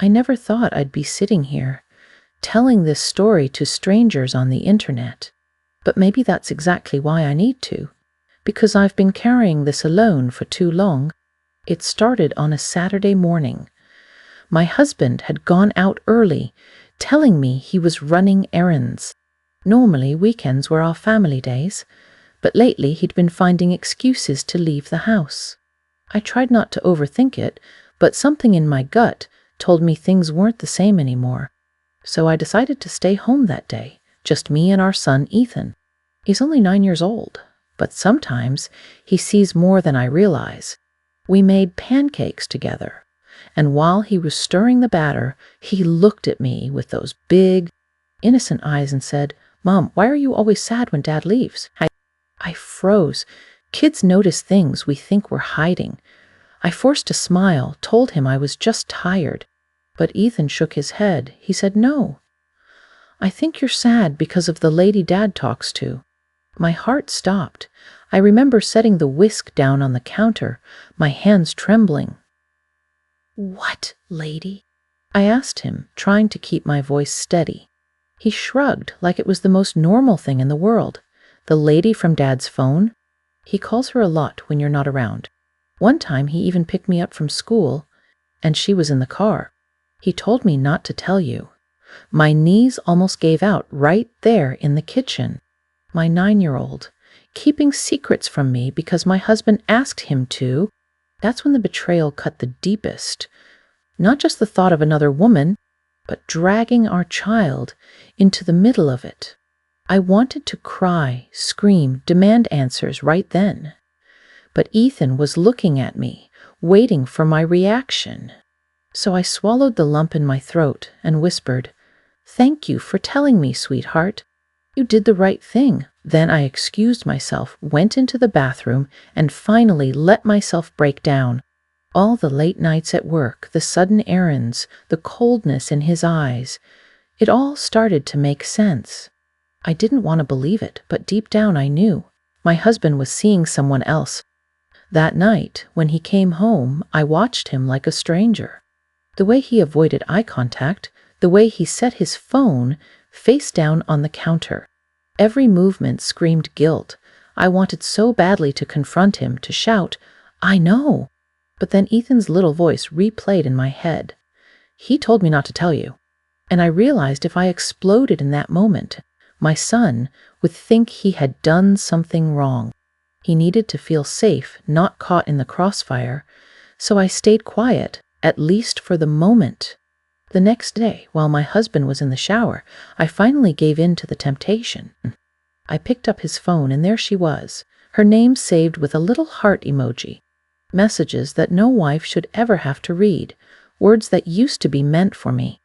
I never thought I'd be sitting here, telling this story to strangers on the internet. But maybe that's exactly why I need to, because I've been carrying this alone for too long. It started on a Saturday morning. My husband had gone out early, telling me he was running errands. Normally, weekends were our family days, but lately he'd been finding excuses to leave the house. I tried not to overthink it, but something in my gut told me things weren't the same anymore. So I decided to stay home that day, just me and our son Ethan. He's only 9 years old, but sometimes he sees more than I realize. We made pancakes together, and while he was stirring the batter, he looked at me with those big, innocent eyes and said, "Mom, why are you always sad when Dad leaves?" I froze. Kids notice things we think we're hiding. I forced a smile, told him I was just tired. But Ethan shook his head. He said, "No. I think you're sad because of the lady Dad talks to." My heart stopped. I remember setting the whisk down on the counter, my hands trembling. "What lady?" I asked him, trying to keep my voice steady. He shrugged like it was the most normal thing in the world. "The lady from Dad's phone? He calls her a lot when you're not around. One time he even picked me up from school, and she was in the car. He told me not to tell you." My knees almost gave out right there in the kitchen. My 9-year-old, keeping secrets from me because my husband asked him to. That's when the betrayal cut the deepest. Not just the thought of another woman, but dragging our child into the middle of it. I wanted to cry, scream, demand answers right then. But Ethan was looking at me, waiting for my reaction. So I swallowed the lump in my throat and whispered, "Thank you for telling me, sweetheart. You did the right thing." Then I excused myself, went into the bathroom, and finally let myself break down. All the late nights at work, the sudden errands, the coldness in his eyes, it all started to make sense. I didn't want to believe it, but deep down I knew. My husband was seeing someone else. That night, when he came home, I watched him like a stranger. The way he avoided eye contact, the way he set his phone face down on the counter. Every movement screamed guilt. I wanted so badly to confront him, to shout, "I know." But then Ethan's little voice replayed in my head. "He told me not to tell you." And I realized if I exploded in that moment, my son would think he had done something wrong. He needed to feel safe, not caught in the crossfire. So I stayed quiet, at least for the moment. The next day, while my husband was in the shower, I finally gave in to the temptation. I picked up his phone, and there she was, her name saved with a little heart emoji. Messages that no wife should ever have to read, words that used to be meant for me,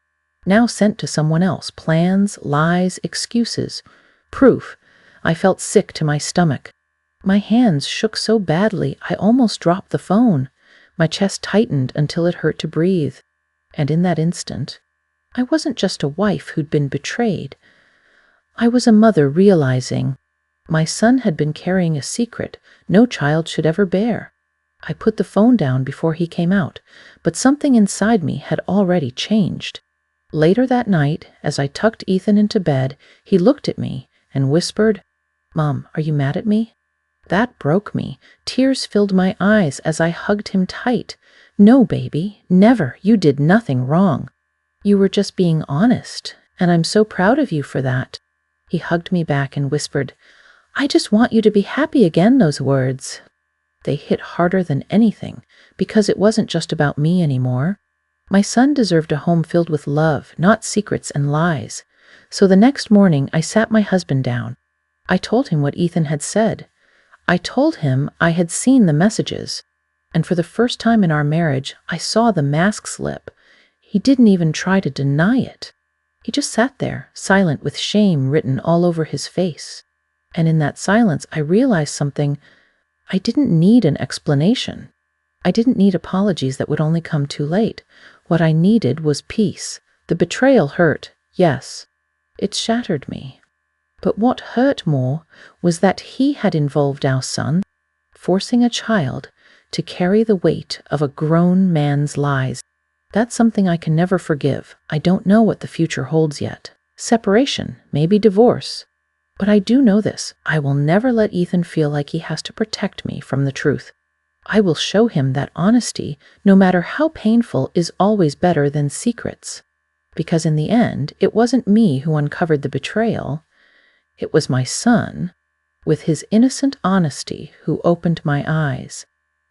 now sent to someone else, plans, lies, excuses, proof. I felt sick to my stomach. My hands shook so badly I almost dropped the phone. My chest tightened until it hurt to breathe. And in that instant, I wasn't just a wife who'd been betrayed. I was a mother realizing my son had been carrying a secret no child should ever bear. I put the phone down before he came out, but something inside me had already changed. Later that night, as I tucked Ethan into bed, he looked at me and whispered, "Mom, are you mad at me?" That broke me. Tears filled my eyes as I hugged him tight. "No, baby, never. You did nothing wrong. You were just being honest, and I'm so proud of you for that." He hugged me back and whispered, "I just want you to be happy again." Those words, they hit harder than anything, because it wasn't just about me anymore. My son deserved a home filled with love, not secrets and lies. So the next morning, I sat my husband down. I told him what Ethan had said. I told him I had seen the messages. And for the first time in our marriage, I saw the mask slip. He didn't even try to deny it. He just sat there, silent with shame written all over his face. And in that silence, I realized something. I didn't need an explanation. I didn't need apologies that would only come too late. What I needed was peace. The betrayal hurt, yes. It shattered me. But what hurt more was that he had involved our son, forcing a child to carry the weight of a grown man's lies. That's something I can never forgive. I don't know what the future holds yet. Separation, maybe divorce. But I do know this. I will never let Ethan feel like he has to protect me from the truth. I will show him that honesty, no matter how painful, is always better than secrets. Because in the end, it wasn't me who uncovered the betrayal. It was my son, with his innocent honesty, who opened my eyes.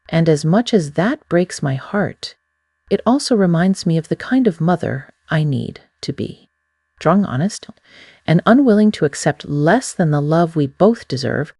And as much as that breaks my heart, it also reminds me of the kind of mother I need to be. Strong, honest, and unwilling to accept less than the love we both deserve,